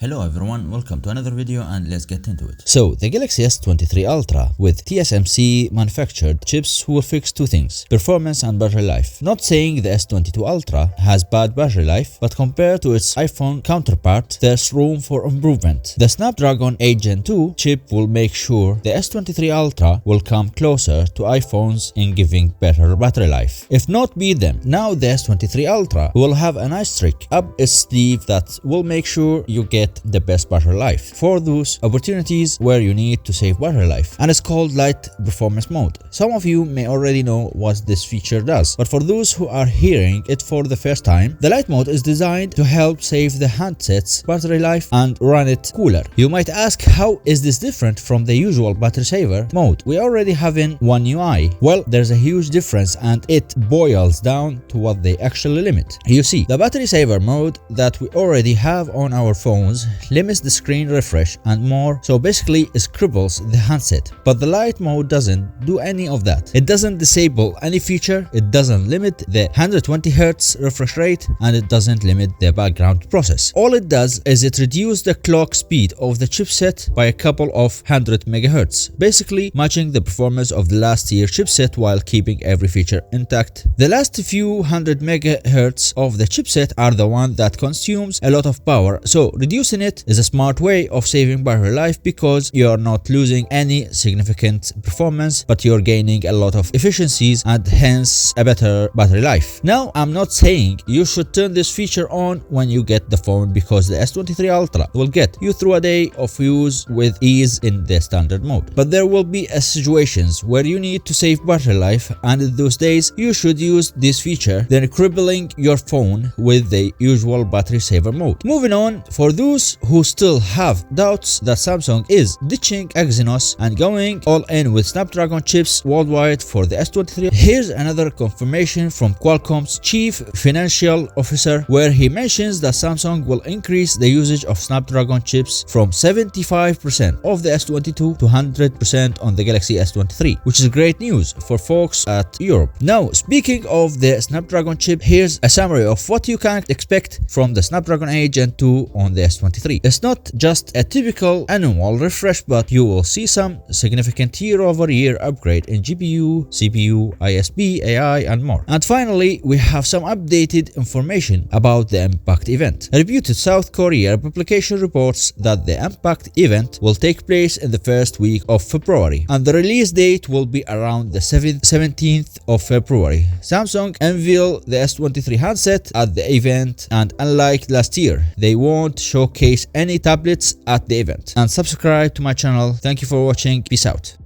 Hello everyone, welcome to another video and let's get into it. So, the Galaxy S23 Ultra with TSMC-manufactured chips will fix two things: performance and battery life. Not saying the S22 Ultra has bad battery life, but compared to its iPhone counterpart, there's room for improvement. The Snapdragon 8 Gen 2 chip will make sure the S23 Ultra will come closer to iPhones in giving better battery life, if not beat them. Now the S23 Ultra will have a nice trick up its sleeve that will make sure you get the best battery life for those opportunities where you need to save battery life, and it's called light performance mode. Some of you may already know what this feature does, but for those who are hearing it for the first time, the light mode is designed to help save the handset's battery life and run it cooler. You might ask, how is this different from the usual battery saver mode we already have in One UI? Well, there's a huge difference, and it boils down to what they actually limit. You see, the battery saver mode that we already have on our phones limits the screen refresh and more, so basically it cripples the handset. But the light mode doesn't do any of that. It doesn't disable any feature, it doesn't limit the 120Hz refresh rate, and it doesn't limit the background process. All it does is it reduces the clock speed of the chipset by a couple of 100 MHz, basically matching the performance of the last year chipset while keeping every feature intact. The last few 100 MHz of the chipset are the one that consumes a lot of power, so reducing it is a smart way of saving battery life because you are not losing any significant performance, but you're gaining a lot of efficiencies and hence a better battery life. Now, I'm not saying you should turn this feature on when you get the phone, because the S23 Ultra will get you through a day of use with ease in the standard mode. But there will be situations where you need to save battery life, and in those days you should use this feature than crippling your phone with the usual battery saver mode. Moving on, for those who still have doubts that Samsung is ditching Exynos and going all in with Snapdragon chips worldwide for the S23, here's another confirmation from Qualcomm's chief financial officer, where he mentions that Samsung will increase the usage of Snapdragon chips from 75% of the S22 to 100% on the Galaxy S23, which is great news for folks at Europe. Now, speaking of the Snapdragon chip, here's a summary of what you can expect from the Snapdragon 8 Gen 2 on the S23. It's not just a typical annual refresh, but you will see some significant year-over-year upgrade in GPU, CPU, ISP, AI, and more. And finally, we have some updated information about the Impact event. A reputed South Korea publication reports that the Impact event will take place in the first week of February, and the release date will be around the 17th of February. Samsung unveiled the S23 handset at the event, and unlike last year, they won't showcase any tablets at the event. And subscribe to my channel. Thank you for watching. Peace out.